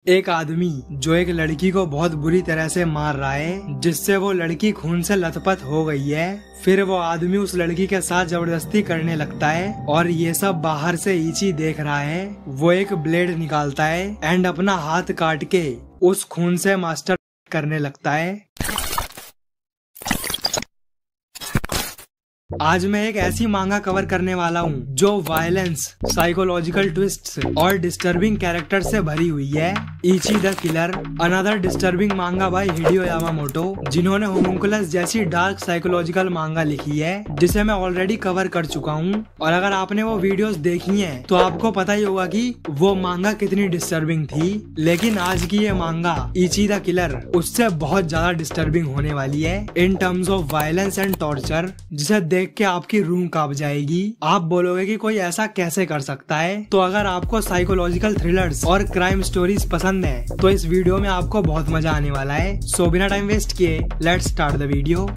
एक आदमी जो एक लड़की को बहुत बुरी तरह से मार रहा है, जिससे वो लड़की खून से लथपथ हो गई है। फिर वो आदमी उस लड़की के साथ जबरदस्ती करने लगता है और ये सब बाहर से इची देख रहा है। वो एक ब्लेड निकालता है एंड अपना हाथ काट के उस खून से मास्टर करने लगता है। आज मैं एक ऐसी मांगा कवर करने वाला हूँ जो वायलेंस, साइकोलॉजिकल ट्विस्ट्स और डिस्टर्बिंग कैरेक्टर से भरी हुई है। इची द किलर, अनदर डिस्टर्बिंग मांगा बाय हिडेयो यामामोटो, जिन्होंने होमुंकुलस जैसी डार्क साइकोलॉजिकल मांगा लिखी है, जिसे मैं ऑलरेडी कवर कर चुका हूँ। और अगर आपने वो वीडियोस देखी हैं, तो आपको पता ही होगा कि वो मांगा कितनी डिस्टर्बिंग थी। लेकिन आज की ये मांगा इची द किलर उससे बहुत ज्यादा डिस्टर्बिंग होने वाली है in terms of violence and torture, जिसे देख के आपकी रूह कांप जाएगी। आप बोलोगे कि कोई ऐसा कैसे कर सकता है। तो अगर आपको साइकोलॉजिकल थ्रिलर्स और क्राइम स्टोरीज पसंद है, तो इस वीडियो में आपको बहुत मजा आने वाला है। सो बिना टाइम वेस्ट किए लेट्स स्टार्ट द वीडियो।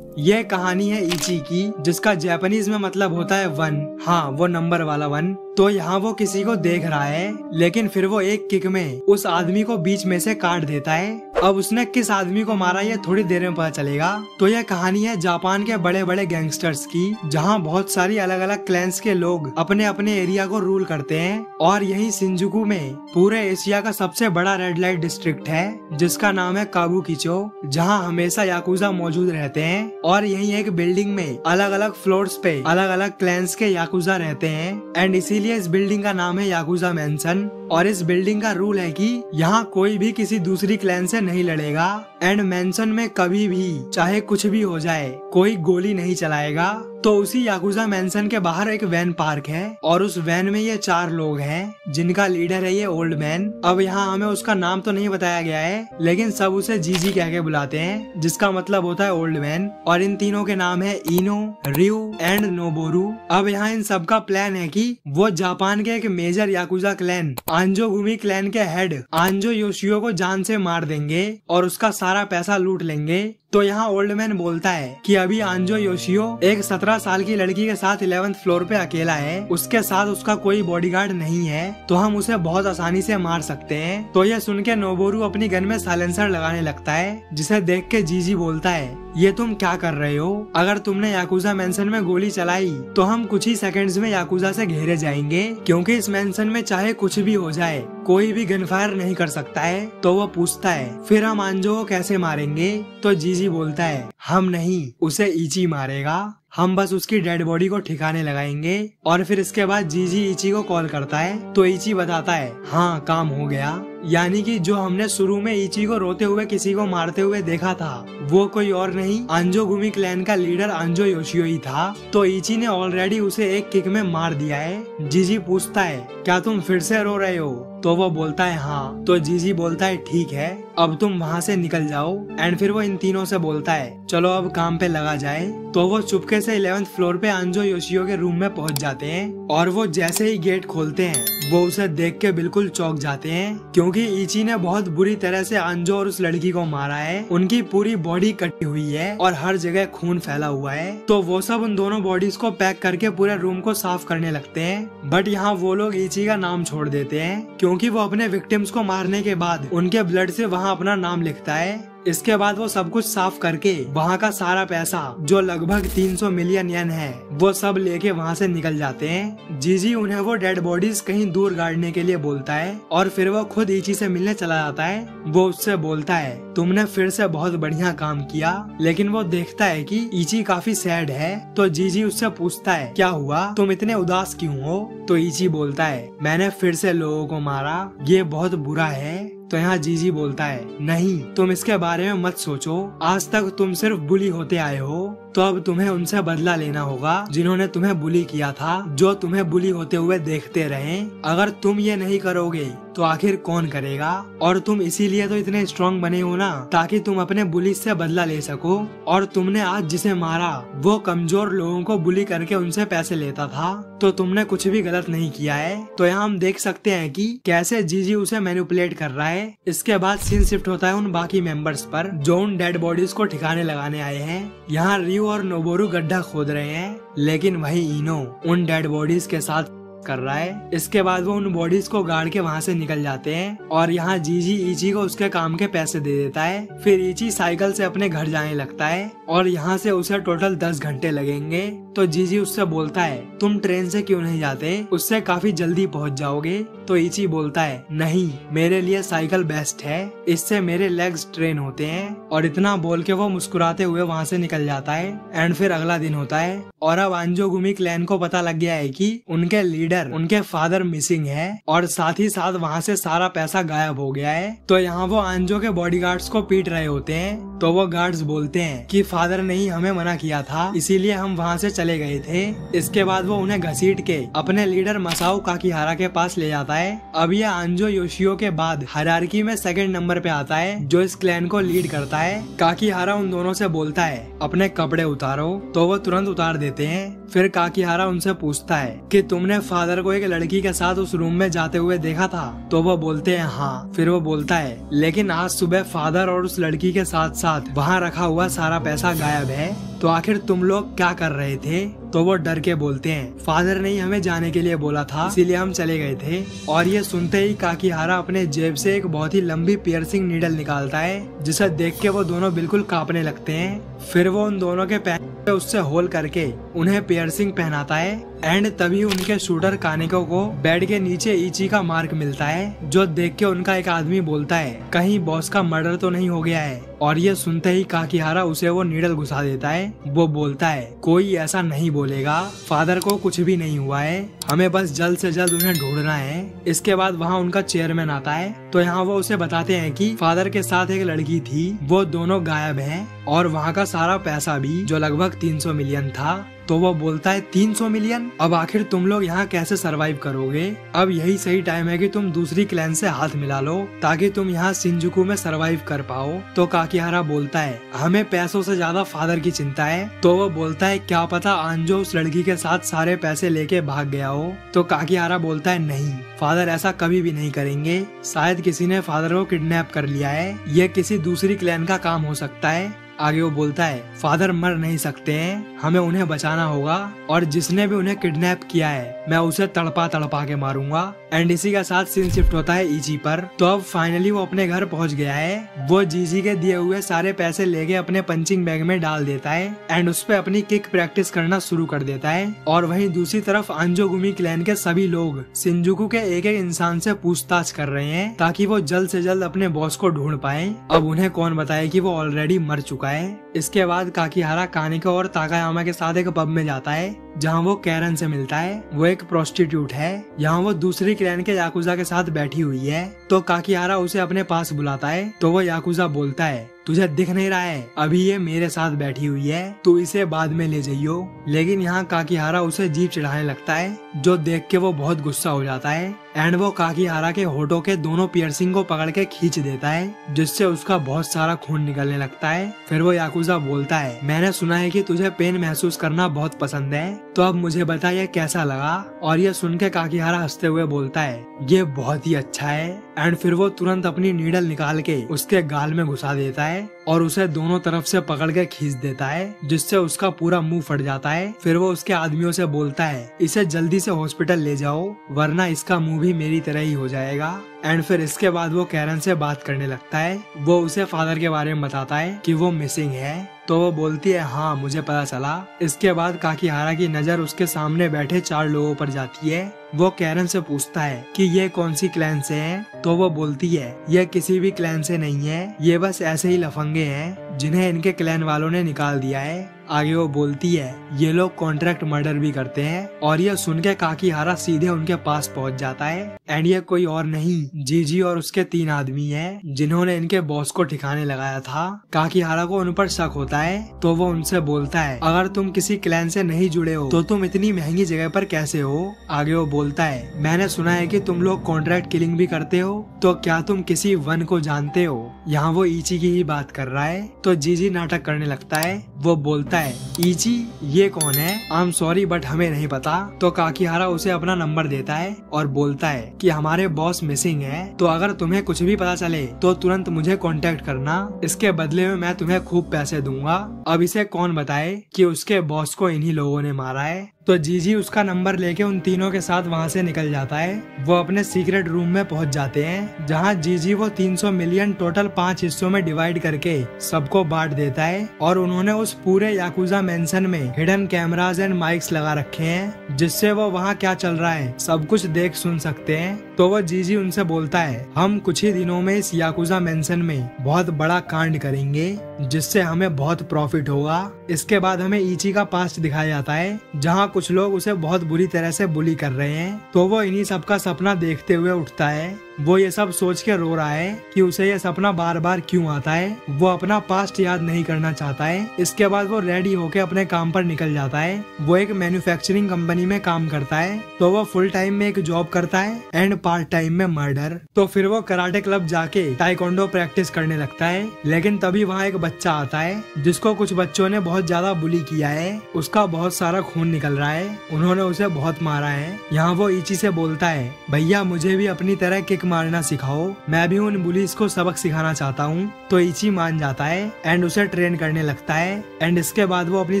यह कहानी है इची की, जिसका जापानीज में मतलब होता है वन। हाँ, वो नंबर वाला वन। तो यहाँ वो किसी को देख रहा है, लेकिन फिर वो एक किक में उस आदमी को बीच में से काट देता है। अब उसने किस आदमी को मारा ये थोड़ी देर में पता चलेगा। तो यह कहानी है जापान के बड़े बड़े गैंगस्टर्स की, जहाँ बहुत सारी अलग अलग क्लैंस के लोग अपने अपने एरिया को रूल करते हैं। और यही शिंजुकू में पूरे एशिया का सबसे बड़ा रेड लाइट डिस्ट्रिक्ट है, जिसका नाम है काबुकिचो, जहाँ हमेशा याकुजा मौजूद रहते हैं। और यही एक बिल्डिंग में अलग अलग फ्लोर्स पे अलग अलग क्लैंस के याकुजा रहते हैं। एंड इसीलिए इस बिल्डिंग का नाम है याकुजा मैंशन। और इस बिल्डिंग का रूल है कि यहाँ कोई भी किसी दूसरी क्लैन से नहीं लड़ेगा। एंड मैंशन में कभी भी चाहे कुछ भी हो जाए, कोई गोली नहीं चलाएगा। तो उसी याकुजा मैंशन के बाहर एक वैन पार्क है, और उस वैन में ये 4 लोग हैं, जिनका लीडर है ये ओल्ड मैन। अब यहाँ हमें उसका नाम तो नहीं बताया गया है, लेकिन सब उसे जीजी कह के बुलाते हैं, जिसका मतलब होता है ओल्ड मैन। और इन तीनों के नाम है इनो, रियू एंड नोबोरू। अब यहाँ इन सबका प्लान है कि वो जापान के एक मेजर याकुजा क्लैन आंजोगुमी क्लैन के हेड आंजो योशियो को जान से मार देंगे और उसका सारा पैसा लूट लेंगे। तो यहाँ ओल्ड मैन बोलता है कि अभी आंजो योशियो एक 17 साल की लड़की के साथ 11th फ्लोर पे अकेला है, उसके साथ उसका कोई बॉडीगार्ड नहीं है, तो हम उसे बहुत आसानी से मार सकते हैं। तो यह सुन के नोबोरू अपनी गन में साइलेंसर लगाने लगता है, जिसे देख के जीजी बोलता है, ये तुम क्या कर रहे हो? अगर तुमने याकुजा मैंशन में गोली चलाई तो हम कुछ ही सेकंड्स में याकुजा से घेरे जाएंगे, क्योंकि इस मैंशन में चाहे कुछ भी हो जाए, कोई भी गन फायर नहीं कर सकता है। तो वो पूछता है, फिर हम आंजो को कैसे मारेंगे? तो जीजी बोलता है, हम नहीं, उसे इची मारेगा, हम बस उसकी डेड बॉडी को ठिकाने लगाएंगे। और फिर इसके बाद जीजी इची को कॉल करता है, तो इची बताता है, हाँ काम हो गया। यानी कि जो हमने शुरू में इची को रोते हुए किसी को मारते हुए देखा था, वो कोई और नहीं, आंजोगुमी क्लैन का लीडर आंजो योशियो ही था। तो इची ने ऑलरेडी उसे एक किक में मार दिया है। जीजी पूछता है, क्या तुम फिर से रो रहे हो? तो वो बोलता है हाँ। तो जीजी बोलता है, ठीक है, अब तुम वहाँ से निकल जाओ। एंड फिर वो इन तीनों से बोलता है, चलो अब काम पे लगा जाए। तो वो चुपके से 11th फ्लोर पे आंजो योशियो के रूम में पहुँच जाते हैं, और वो जैसे ही गेट खोलते हैं, वो उसे देख के बिल्कुल चौंक जाते हैं, क्योंकि इची ने बहुत बुरी तरह से आंजो और उस लड़की को मारा है। उनकी पूरी बॉडी कटी हुई है और हर जगह खून फैला हुआ है। तो वो सब उन दोनों बॉडीज को पैक करके पूरे रूम को साफ करने लगते हैं। बट यहाँ वो लोग इची का नाम छोड़ देते हैं, क्योंकि वो अपने विक्टिम्स को मारने के बाद उनके ब्लड से वहाँ अपना नाम लिखता है। इसके बाद वो सब कुछ साफ करके वहाँ का सारा पैसा, जो लगभग 300 मिलियन येन है, वो सब लेके वहाँ से निकल जाते हैं। जीजी उन्हें वो डेड बॉडीज कहीं दूर गाड़ने के लिए बोलता है, और फिर वो खुद इची से मिलने चला जाता है। वो उससे बोलता है, तुमने फिर से बहुत बढ़िया काम किया। लेकिन वो देखता है कि इची काफी सैड है। तो जीजी उससे पूछता है, क्या हुआ, तुम इतने उदास क्यों हो? तो इची बोलता है, मैंने फिर से लोगों को मारा, ये बहुत बुरा है। तो यहाँ जीजी बोलता है, नहीं, तुम इसके बारे में मत सोचो, आज तक तुम सिर्फ बुली होते आए हो, तो अब तुम्हें उनसे बदला लेना होगा जिन्होंने तुम्हें बुली किया था, जो तुम्हें बुली होते हुए देखते रहे। अगर तुम ये नहीं करोगे तो आखिर कौन करेगा? और तुम इसीलिए तो इतने स्ट्रॉन्ग बने हो ना, ताकि तुम अपने बुली से बदला ले सको। और तुमने आज जिसे मारा, वो कमजोर लोगों को बुली करके उनसे पैसे लेता था, तो तुमने कुछ भी गलत नहीं किया है। तो यहाँ हम देख सकते हैं कि कैसे जीजी उसे मैनिपुलेट कर रहा है। इसके बाद सीन शिफ्ट होता है उन बाकी मेंबर्स पर, जो उन डेड बॉडीज को ठिकाने लगाने आए हैं। यहाँ रियू और नोबोरू गड्ढा खोद रहे हैं, लेकिन वही इनो उन डेड बॉडीज के साथ कर रहा है। इसके बाद वो उन बॉडीज को गाड़ के वहाँ से निकल जाते हैं और यहाँ जीजी इची को उसके काम के पैसे दे देता है। फिर इची साइकिल से अपने घर जाने लगता है और यहाँ से उसे टोटल 10 घंटे लगेंगे। तो जीजी उससे बोलता है तुम ट्रेन से क्यों नहीं जाते, उससे काफी जल्दी पहुँच जाओगे। तो इची बोलता है नहीं, मेरे लिए साइकिल बेस्ट है, इससे मेरे लेग्स ट्रेन होते हैं। और इतना बोल के वो मुस्कुराते हुए वहाँ से निकल जाता है। एंड फिर अगला दिन होता है और अब अंजोगुमी क्लैन को पता लग गया है कि उनके लीडर उनके फादर मिसिंग है और साथ ही साथ वहाँ से सारा पैसा गायब हो गया है। तो यहाँ वो अंजो के बॉडीगार्ड्स को पीट रहे होते हैं। तो वो गार्ड्स बोलते हैं कि फादर ने ही हमें मना किया था, इसीलिए हम वहाँ से चले गए थे। इसके बाद वो उन्हें घसीट के अपने लीडर मसाओ काकीहारा के पास ले जाता है। अब ये अंजो योशियो के बाद हायरार्की में सेकंड नंबर पे आता है जो इस क्लैन को लीड करता है। काकीहारा उन दोनों से बोलता है अपने कपड़े उतारो, तो वो तुरंत उतार देते हैं। फिर काकीहारा उनसे पूछता है कि तुमने फादर को एक लड़की के साथ उस रूम में जाते हुए देखा था? तो वो बोलते हैं हाँ। फिर वो बोलता है लेकिन आज सुबह फादर और उस लड़की के साथ साथ वहाँ रखा हुआ सारा पैसा गायब है, तो आखिर तुम लोग क्या कर रहे थे? तो वो डर के बोलते हैं फादर ने ही हमें जाने के लिए बोला था, इसीलिए हम चले गए थे। और ये सुनते ही काकीहारा अपने जेब से एक बहुत ही लंबी पियर्सिंग नीडल निकालता है जिसे देख के वो दोनों बिल्कुल कांपने लगते हैं। फिर वो उन दोनों के पैर पे उससे होल करके उन्हें पियर्सिंग पहनाता है। एंड तभी उनके शूटर कानेको को बेड के नीचे इची का मार्क मिलता है, जो देख के उनका एक आदमी बोलता है कहीं बॉस का मर्डर तो नहीं हो गया है। और ये सुनते ही काकीहारा उसे वो नीडल घुसा देता है। वो बोलता है कोई ऐसा नहीं बोलेगा, फादर को कुछ भी नहीं हुआ है, हमें बस जल्द से जल्द उन्हें ढूंढना है। इसके बाद वहाँ उनका चेयरमैन आता है। तो यहाँ वो उसे बताते हैं कि फादर के साथ एक लड़की थी, वो दोनों गायब हैं और वहाँ का सारा पैसा भी जो लगभग 300 मिलियन था। तो वो बोलता है 300 मिलियन, अब आखिर तुम लोग यहाँ कैसे सरवाइव करोगे? अब यही सही टाइम है कि तुम दूसरी क्लैन से हाथ मिला लो ताकि तुम यहाँ शिंजुकू में सरवाइव कर पाओ। तो काकीहारा बोलता है हमें पैसों से ज्यादा फादर की चिंता है। तो वो बोलता है क्या पता अंजो उस लड़की के साथ सारे पैसे लेके भाग गया हो। तो काकीहारा बोलता है नहीं, फादर ऐसा कभी भी नहीं करेंगे, शायद किसी ने फादर को किडनैप कर लिया है, ये किसी दूसरी क्लैन का काम हो सकता है। आगे वो बोलता है फादर मर नहीं सकते हैं, हमें उन्हें बचाना होगा और जिसने भी उन्हें किडनैप किया है मैं उसे तड़पा तड़पा के मारूंगा। एंड इसी का साथ सीन शिफ्ट होता है इची पर। तो अब फाइनली वो अपने घर पहुंच गया है। वो जीजी के दिए हुए सारे पैसे लेके अपने पंचिंग बैग में डाल देता है एंड उस पे अपनी किक प्रैक्टिस करना शुरू कर देता है। और वहीं दूसरी तरफ अंजोगुमी क्लैन के सभी लोग शिंजुकू के एक एक इंसान से पूछताछ कर रहे हैं ताकि वो जल्द से जल्द अपने बॉस को ढूंढ पाए। अब उन्हें कौन बताए कि वो ऑलरेडी मर चुका है। इसके बाद काकीहारा कानेको और ताकायामा के साथ एक पब में जाता है जहाँ वो कैरन से मिलता है। वो एक प्रोस्टिट्यूट है। यहाँ वो दूसरी क्लैन के याकुजा के साथ बैठी हुई है। तो काकीहारा उसे अपने पास बुलाता है। तो वो याकुजा बोलता है तुझे दिख नहीं रहा है, अभी ये मेरे साथ बैठी हुई है, तू इसे बाद में ले जाइयो। लेकिन यहाँ काकीहारा उसे जीभ चढ़ाने लगता है जो देख के वो बहुत गुस्सा हो जाता है। एंड वो काकीहारा के होठों के दोनों पियर्सिंग को पकड़ के खींच देता है जिससे उसका बहुत सारा खून निकलने लगता है। फिर वो याकुजा बोलता है मैंने सुना है कि तुझे पेन महसूस करना बहुत पसंद है, तो अब मुझे बता ये कैसा लगा? और ये सुन के काकीहारा हंसते हुए बोलता है ये बहुत ही अच्छा है। एंड फिर वो तुरंत अपनी नीडल निकाल के उसके गाल में घुसा देता है और उसे दोनों तरफ से पकड़ के खींच देता है जिससे उसका पूरा मुंह फट जाता है। फिर वो उसके आदमियों से बोलता है इसे जल्दी से हॉस्पिटल ले जाओ वरना इसका मुंह भी मेरी तरह ही हो जाएगा। एंड फिर इसके बाद वो कैरन से बात करने लगता है। वो उसे फादर के बारे में बताता है कि वो मिसिंग है। तो वो बोलती है हाँ मुझे पता चला। इसके बाद काकीहारा की नजर उसके सामने बैठे 4 लोगों पर जाती है। वो कैरन से पूछता है कि ये कौन सी क्लैन से हैं? तो वो बोलती है ये किसी भी क्लैन से नहीं है, ये बस ऐसे ही लफंगे हैं जिन्हें इनके क्लैन वालों ने निकाल दिया है। आगे वो बोलती है ये लोग कॉन्ट्रैक्ट मर्डर भी करते हैं। और ये सुन के काकीहारा सीधे उनके पास पहुंच जाता है। एंड ये कोई और नहीं जीजी और उसके 3 आदमी हैं जिन्होंने इनके बॉस को ठिकाने लगाया था। काकीहारा को उन पर शक होता है तो वो उनसे बोलता है अगर तुम किसी क्लैन से नहीं जुड़े हो तो तुम इतनी महंगी जगह पर कैसे हो? आगे वो बोलता है मैंने सुना है कि तुम लोग कॉन्ट्रैक्ट किलिंग भी करते हो, तो क्या तुम किसी वन को जानते हो? यहाँ वो इची की ही बात कर रहा है। तो जीजी नाटक करने लगता है। वो बोलता है इची ये कौन है? आई एम सॉरी बट हमें नहीं पता। तो काकीहारा उसे अपना नंबर देता है और बोलता है कि हमारे बॉस मिसिंग है, तो अगर तुम्हें कुछ भी पता चले तो तुरंत मुझे कांटेक्ट करना, इसके बदले में मैं तुम्हें खूब पैसे दूंगा। अब इसे कौन बताए कि उसके बॉस को इन्हीं लोगों ने मारा है। तो जीजी उसका नंबर लेके उन तीनों के साथ वहाँ से निकल जाता है। वो अपने सीक्रेट रूम में पहुँच जाते हैं, जहाँ जीजी वो 300 मिलियन टोटल 5 हिस्सों में डिवाइड करके सबको बांट देता है। और उन्होंने उस पूरे याकुजा मेंशन में हिडन कैमराज एंड माइक्स लगा रखे हैं, जिससे वो वहाँ क्या चल रहा है सब कुछ देख सुन सकते हैं। तो वो जीजी उनसे बोलता है, हम कुछ ही दिनों में इस याकुजा मेंशन में बहुत बड़ा कांड करेंगे, जिससे हमें बहुत प्रॉफिट होगा। इसके बाद हमें इची का पास्ट दिखाया जाता है, जहाँ कुछ लोग उसे बहुत बुरी तरह से बुली कर रहे हैं। तो वो इन्हीं सबका सपना देखते हुए उठता है। वो ये सब सोच के रो रहा है कि उसे ये सपना बार बार क्यों आता है। वो अपना पास्ट याद नहीं करना चाहता है। इसके बाद वो रेडी होके अपने काम पर निकल जाता है। वो एक मैन्युफैक्चरिंग कंपनी में काम करता है। तो वो फुल टाइम में एक जॉब करता है एंड पार्ट टाइम में मर्डर। तो फिर वो कराटे क्लब जाके टाइकोंडो प्रैक्टिस करने लगता है। लेकिन तभी वहाँ एक बच्चा आता है, जिसको कुछ बच्चों ने बहुत ज्यादा बुली किया है। उसका बहुत सारा खून निकल रहा है, उन्होंने उसे बहुत मारा है। यहाँ वो इची से बोलता है, भैया मुझे भी अपनी तरह किक मारना सिखाओ, मैं भी उन बुलीज को सबक सिखाना चाहता हूँ। तो इची मान जाता है एंड उसे ट्रेन करने लगता है। एंड इसके बाद वो अपनी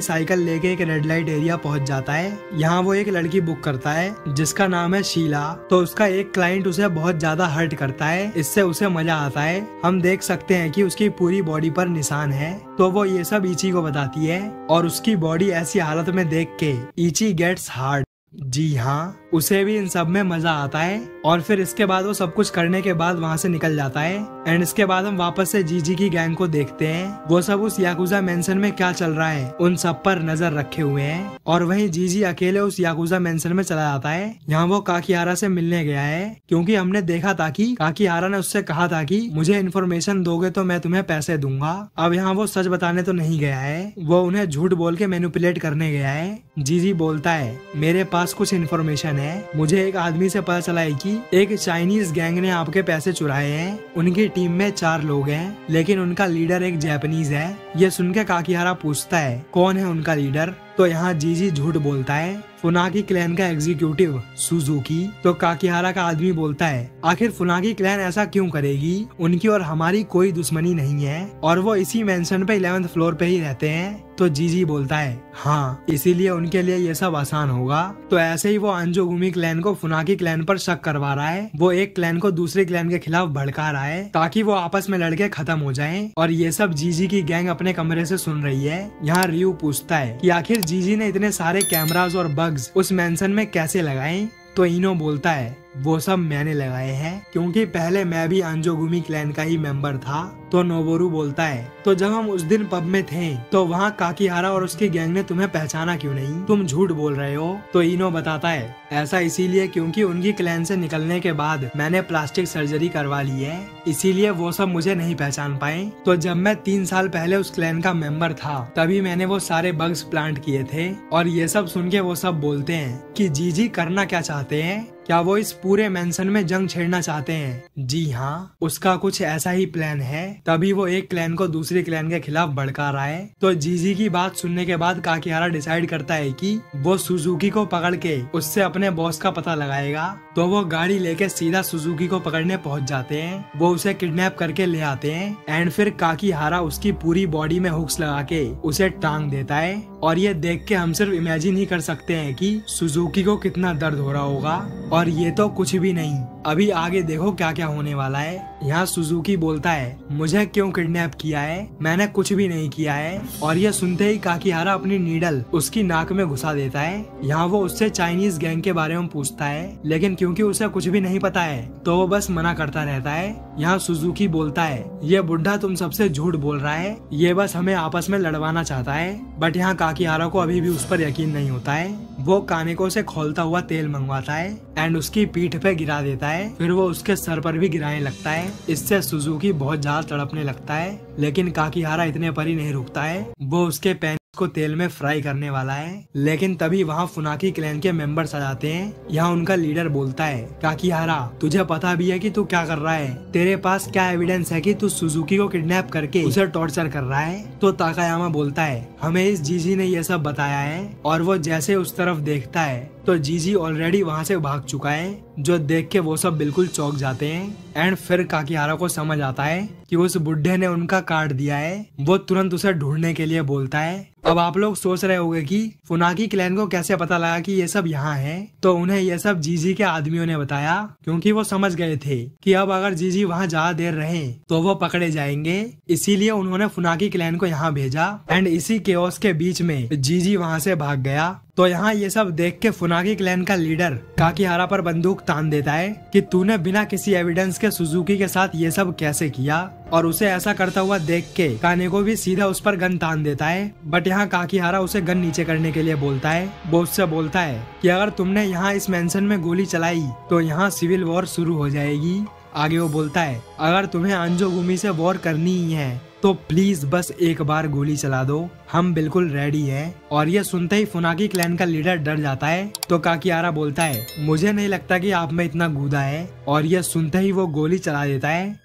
साइकिल लेके एक रेड लाइट एरिया पहुँच जाता है। यहाँ वो एक लड़की बुक करता है जिसका नाम है शीला। तो उसका एक क्लाइंट उसे बहुत ज्यादा हर्ट करता है, इससे उसे मजा आता है। हम देख सकते हैं कि उसकी पूरी बॉडी पर निशान है। तो वो ये सब इची को बताती है और उसकी बॉडी ऐसी हालत में देख के इची गेट्स हार्ड। जी हाँ, उसे भी इन सब में मजा आता है। और फिर इसके बाद वो सब कुछ करने के बाद वहाँ से निकल जाता है। एंड इसके बाद हम वापस से जीजी की गैंग को देखते हैं। वो सब उस याकुजा मेंशन में क्या चल रहा है उन सब पर नजर रखे हुए हैं। और वहीं जीजी अकेले उस याकुजा मेंशन में चला जाता है। यहाँ वो काकीहारा से मिलने गया है, क्योंकि हमने देखा था कि काकीहारा ने उससे कहा था कि मुझे इन्फॉर्मेशन दोगे तो मैं तुम्हें पैसे दूंगा। अब यहाँ वो सच बताने तो नहीं गया है, वो उन्हें झूठ बोल के मैनिपुलेट करने गया है। जीजी बोलता है, मेरे पास कुछ इन्फॉर्मेशन है, मुझे एक आदमी से पता चला है कि एक चाइनीज गैंग ने आपके पैसे चुराए हैं। उनकी टीम में 4 लोग हैं, लेकिन उनका लीडर एक जापानीज है। ये सुन के काकीहारा पूछता है, कौन है उनका लीडर? तो यहाँ जीजी झूठ बोलता है, फुनाकी क्लैन का एग्जीक्यूटिव सुजुकी। तो काकीहारा का आदमी बोलता है, आखिर फुनाकी क्लैन ऐसा क्यों करेगी? उनकी और हमारी कोई दुश्मनी नहीं है और वो इसी मेंशन पे 11th फ्लोर पे ही रहते हैं। तो जीजी बोलता है, हाँ, इसीलिए उनके लिए ये सब आसान होगा। तो ऐसे ही वो अंजोगुमी क्लैन को फुनाकी क्लैन पर शक करवा रहा है। वो एक क्लैन को दूसरे क्लैन के खिलाफ भड़का रहा है ताकि वो आपस में लड़के खत्म हो जाएं। और ये सब जीजी की गैंग अपने कमरे से सुन रही है। यहाँ रियू पूछता है कि आखिर जीजी ने इतने सारे कैमरास और बग्स उस मेंशन में कैसे लगाए? तो इनो बोलता है, वो सब मैंने लगाए हैं, क्योंकि पहले मैं भी अंजोगुमी क्लैन का ही मेंबर था। तो नोबोरू बोलता है, तो जब हम उस दिन पब में थे तो वहाँ काकीहारा और उसकी गैंग ने तुम्हें पहचाना क्यों नहीं? तुम झूठ बोल रहे हो। तो इनो बताता है, ऐसा इसीलिए क्योंकि उनकी क्लैन से निकलने के बाद मैंने प्लास्टिक सर्जरी करवा ली है, इसीलिए वो सब मुझे नहीं पहचान पाए। तो जब मैं 3 साल पहले उस क्लैन का मेंबर था, तभी मैंने वो सारे बग्स प्लांट किए थे। और ये सब सुन के वो सब बोलते हैं कि जीजी करना क्या चाहते हैं? क्या वो इस पूरे मेंशन में जंग छेड़ना चाहते हैं? जी हाँ, उसका कुछ ऐसा ही प्लान है। तभी वो एक क्लैन को दूसरे क्लैन के खिलाफ भड़का रहा है। तो जीजी की बात सुनने के बाद काकीहारा डिसाइड करता है कि वो सुजुकी को पकड़ के उससे अपने बॉस का पता लगाएगा। तो वो गाड़ी लेके सीधा सुजुकी को पकड़ने पहुंच जाते हैं। वो उसे किडनैप करके ले आते हैं एंड फिर काकीहारा उसकी पूरी बॉडी में हुक्स लगा के उसे टांग देता है। और ये देख के हम सिर्फ इमेजिन ही कर सकते हैं कि सुजुकी को कितना दर्द हो रहा होगा। और ये तो कुछ भी नहीं, अभी आगे देखो क्या क्या होने वाला है। यहाँ सुजुकी बोलता है, मुझे क्यों किडनैप किया है? मैंने कुछ भी नहीं किया है। और ये सुनते ही काकीहारा अपनी नीडल उसकी नाक में घुसा देता है। यहाँ वो उससे चाइनीज गैंग के बारे में पूछता है, लेकिन क्योंकि उसे कुछ भी नहीं पता है तो वो बस मना करता रहता है। यहाँ सुजुकी बोलता है, ये बुढ़ा तुम सबसे झूठ बोल रहा है, ये बस हमें आपस में लड़वाना चाहता है। बट यहाँ काकीहारा को अभी भी उस पर यकीन नहीं होता है। वो कानेको से खोलता हुआ तेल मंगवाता है एंड उसकी पीठ पे गिरा देता है। फिर वो उसके सर पर भी गिराने लगता है। इससे सुजुकी बहुत ज्यादा तड़पने लगता है, लेकिन काकीहारा इतने पर ही नहीं रुकता है। वो उसके पैन को तेल में फ्राई करने वाला है, लेकिन तभी वहाँ फुनाकी क्लैन के मेंबर्स आ जाते हैं। यहाँ उनका लीडर बोलता है, काकीहारा तुझे पता भी है कि तू क्या कर रहा है? तेरे पास क्या एविडेंस है कि तू सुजुकी को किडनैप करके उसे टॉर्चर कर रहा है? तो ताकायामा बोलता है, हमें इस जीजी ने ये सब बताया है। और वो जैसे उस तरफ देखता है तो जीजी ऑलरेडी वहाँ से भाग चुका है, जो देख के वो सब बिल्कुल चौंक जाते हैं। एंड फिर काकीहारा को समझ आता है कि उस बुढ़े ने उनका काट दिया है। वो तुरंत उसे ढूंढने के लिए बोलता है। अब आप लोग सोच रहे होंगे कि फुनाकी क्लैन को कैसे पता लगा कि ये सब यहाँ है। तो उन्हें ये सब जीजी के आदमियों ने बताया, क्योंकि वो समझ गए थे कि अब अगर जीजी वहाँ ज्यादा देर रहे तो वो पकड़े जाएंगे। इसीलिए उन्होंने फुनाकी क्लैन को यहाँ भेजा। एंड इसी केओस के बीच में जीजी वहाँ से भाग गया। तो यहाँ ये सब देख के फुनाकी क्लैन का लीडर काकीहारा पर बंदूक तान देता है कि तूने बिना किसी एविडेंस के सुजुकी के साथ ये सब कैसे किया। और उसे ऐसा करता हुआ देख के कानेको भी सीधा उस पर गन तान देता है। बट यहाँ काकीहारा उसे गन नीचे करने के लिए बोलता है। वो उससे बोलता है कि अगर तुमने यहाँ इस मेंशन में गोली चलाई तो यहाँ सिविल वॉर शुरू हो जाएगी। आगे वो बोलता है, अगर तुम्हें अंजोगुमी से वॉर करनी ही है तो प्लीज बस एक बार गोली चला दो, हम बिल्कुल रेडी हैं। और ये सुनते ही फुनाकी क्लैन का लीडर डर जाता है। तो काकीहारा बोलता है, मुझे नहीं लगता कि आप में इतना गूदा है। और ये सुनते ही वो गोली चला देता है।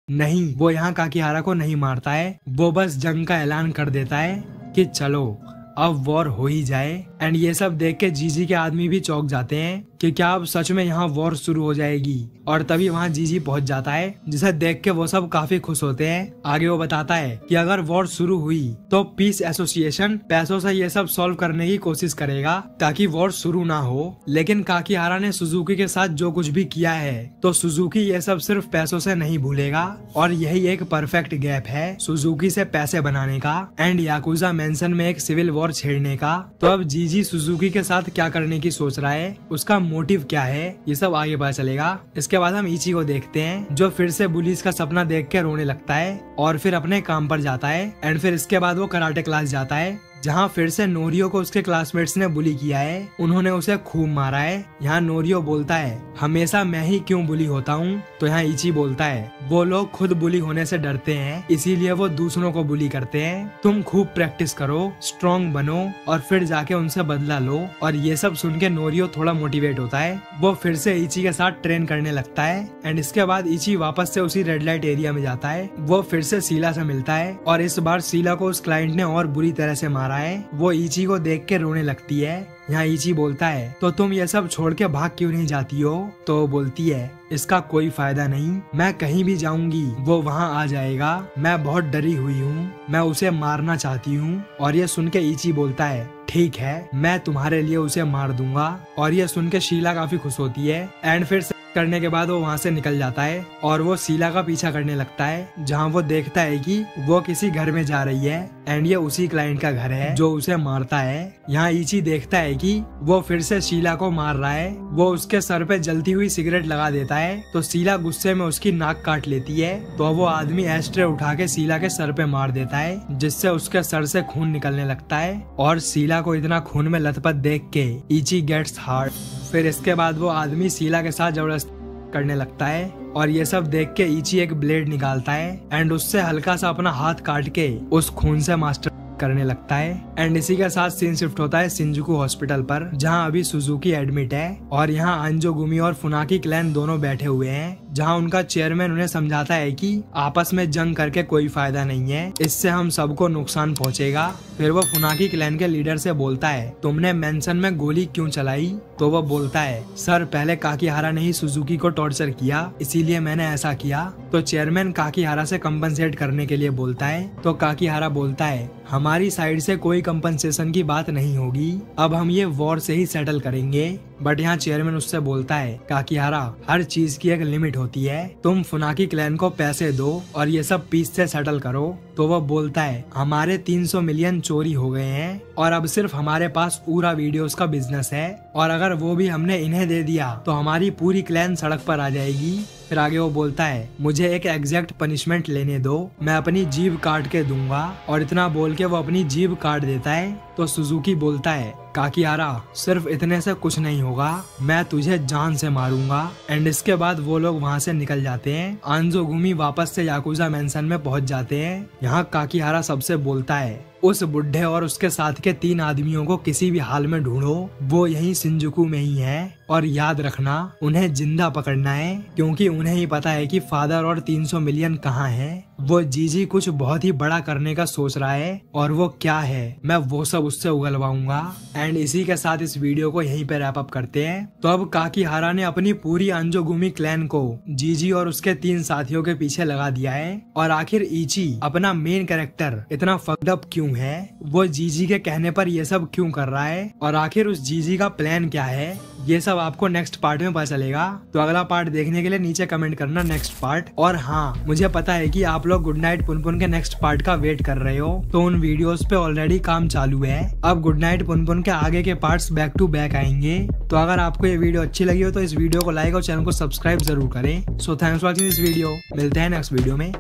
नहीं, वो यहाँ काकीहारा को नहीं मारता है। वो बस जंग का ऐलान कर देता है कि चलो अब वॉर हो ही जाए। एंड ये सब देख के जीजी के आदमी भी चौंक जाते हैं कि क्या अब सच में यहाँ वॉर शुरू हो जाएगी। और तभी वहाँ जीजी पहुँच जाता है, जिसे देख के वो सब काफी खुश होते हैं। आगे वो बताता है कि अगर वॉर शुरू हुई तो पीस एसोसिएशन पैसों से ये सब सॉल्व करने की कोशिश करेगा ताकि वॉर शुरू ना हो। लेकिन काकीहारा ने सुजुकी के साथ जो कुछ भी किया है तो सुजुकी ये सब सिर्फ पैसों से नहीं भूलेगा। और यही एक परफेक्ट गैप है सुजुकी से पैसे बनाने का एंड याकुजा मेंशन में एक सिविल वॉर छेड़ने का। तो अब जीजी सुजुकी के साथ क्या करने की सोच रहा है, उसका मोटिव क्या है, ये सब आगे पता चलेगा। इसके बाद हम इची को देखते हैं, जो फिर से पुलिस का सपना देख के रोने लगता है और फिर अपने काम पर जाता है। एंड फिर इसके बाद वो कराटे क्लास जाता है, जहाँ फिर से नोरियो को उसके क्लासमेट्स ने बुली किया है। उन्होंने उसे खूब मारा है। यहाँ नोरियो बोलता है, हमेशा मैं ही क्यों बुली होता हूँ। तो यहाँ इची बोलता है, वो लोग खुद बुली होने से डरते हैं, इसीलिए वो दूसरों को बुली करते हैं। तुम खूब प्रैक्टिस करो, स्ट्रॉन्ग बनो और फिर जाके उनसे बदला लो। और ये सब सुन के नोरियो थोड़ा मोटिवेट होता है। वो फिर से इची के साथ ट्रेन करने लगता है। एंड इसके बाद इची वापस से उसी रेड लाइट एरिया में जाता है। वो फिर से शीला से मिलता है और इस बार शीला को उस क्लाइंट ने और बुरी तरह से मारा है। वो इची को देख के रोने लगती है। यहाँ इची बोलता है, तो तुम ये सब छोड़ के भाग क्यों नहीं जाती हो। तो वो बोलती है, इसका कोई फायदा नहीं, मैं कहीं भी जाऊंगी वो वहाँ आ जाएगा। मैं बहुत डरी हुई हूँ, मैं उसे मारना चाहती हूँ। और ये सुन के इची बोलता है, ठीक है, मैं तुम्हारे लिए उसे मार दूंगा। और ये सुन के शीला काफी खुश होती है। एंड फिर करने के बाद वो वहाँ से निकल जाता है और वो शीला का पीछा करने लगता है, जहाँ वो देखता है कि वो किसी घर में जा रही है एंड ये उसी क्लाइंट का घर है जो उसे मारता है। यहाँ इची देखता है कि वो फिर से शीला को मार रहा है। वो उसके सर पे जलती हुई सिगरेट लगा देता है तो शीला गुस्से में उसकी नाक काट लेती है। तो वो आदमी एस्ट्रे उठा के शीला के सर पे मार देता है, जिससे उसके सर से खून निकलने लगता है। और शीला को इतना खून में लथपथ देख के इची गेट्स हार्ट। फिर इसके बाद वो आदमी शीला के साथ जबरदस्ती करने लगता है और ये सब देख के इची एक ब्लेड निकालता है एंड उससे हल्का सा अपना हाथ काट के उस खून से मास्टर करने लगता है। एंड इसी के साथ सीन शिफ्ट होता है शिंजुकू हॉस्पिटल पर, जहां अभी सुजुकी एडमिट है। और यहां अंजोगुमी और फुनाकी क्लैन दोनों बैठे हुए हैं, जहां उनका चेयरमैन उन्हें समझाता है कि आपस में जंग करके कोई फायदा नहीं है, इससे हम सबको नुकसान पहुंचेगा। फिर वो फुनाकी क्लैन के लीडर से बोलता है, तुमने मेंशन में गोली क्यों चलाई। तो वो बोलता है, सर पहले काकीहारा ने ही सुजुकी को टॉर्चर किया, इसीलिए मैंने ऐसा किया। तो चेयरमैन काकीहारा से कंपनसेट करने के लिए बोलता है। तो काकीहारा बोलता है, हमारी साइड से कोई कंपनसेशन की बात नहीं होगी, अब हम ये वॉर से ही सेटल करेंगे। बट यहाँ चेयरमैन उससे बोलता है, काकीहारा हर चीज की एक लिमिट होती है, तुम फुनाकी क्लैन को पैसे दो और ये सब पीस से सेटल करो। तो वो बोलता है, हमारे 300 मिलियन चोरी हो गए हैं और अब सिर्फ हमारे पास पूरा वीडियोस का बिजनेस है, और अगर वो भी हमने इन्हें दे दिया तो हमारी पूरी क्लैन सड़क पर आ जाएगी। फिर आगे वो बोलता है, मुझे एक एग्जैक्ट पनिशमेंट लेने दो, मैं अपनी जीभ काट के दूंगा। और इतना बोल के वो अपनी जीभ काट देता है। तो सुजुकी बोलता है, काकीहारा सिर्फ इतने से कुछ नहीं होगा, मैं तुझे जान से मारूंगा। एंड इसके बाद वो लोग वहाँ से निकल जाते हैं। अंजोगुमी वापस से याकुजा मेंशन में पहुँच जाते हैं। यहाँ काकीहारा सबसे बोलता है, उस बुढ़े और उसके साथ के 3 आदमियों को किसी भी हाल में ढूंढो, वो यही शिंजुकू में ही है। और याद रखना, उन्हें जिंदा पकड़ना है, क्योंकि उन्हें ही पता है कि फादर और 300 मिलियन कहाँ है। वो जीजी कुछ बहुत ही बड़ा करने का सोच रहा है, और वो क्या है मैं वो सब उससे उगलवाऊंगा। एंड इसी के साथ इस वीडियो को यहीं पे रैप अप करते हैं। तो अब काकीहारा ने अपनी पूरी अंजोगुमी क्लैन को जीजी और उसके 3 साथियों के पीछे लगा दिया है। और आखिर इची अपना मेन कैरेक्टर इतना फक्ड अप क्यों है, वो जीजी के कहने पर ये सब क्यों कर रहा है, और आखिर उस जीजी का प्लान क्या है, ये सब आपको नेक्स्ट पार्ट में पता चलेगा। तो अगला पार्ट देखने के लिए नीचे कमेंट करना नेक्स्ट पार्ट। और हाँ, मुझे पता है कि आप लोग गुड नाइट पुनपुन के नेक्स्ट पार्ट का वेट कर रहे हो, तो उन वीडियोस पे ऑलरेडी काम चालू है। अब गुड नाइट पुनपुन के आगे के पार्ट्स बैक टू बैक आएंगे। तो अगर आपको ये वीडियो अच्छी लगी हो तो इस वीडियो को लाइक और चैनल को सब्सक्राइब जरूर करें। So thanks for watching this video. मिलते हैं नेक्स्ट वीडियो में।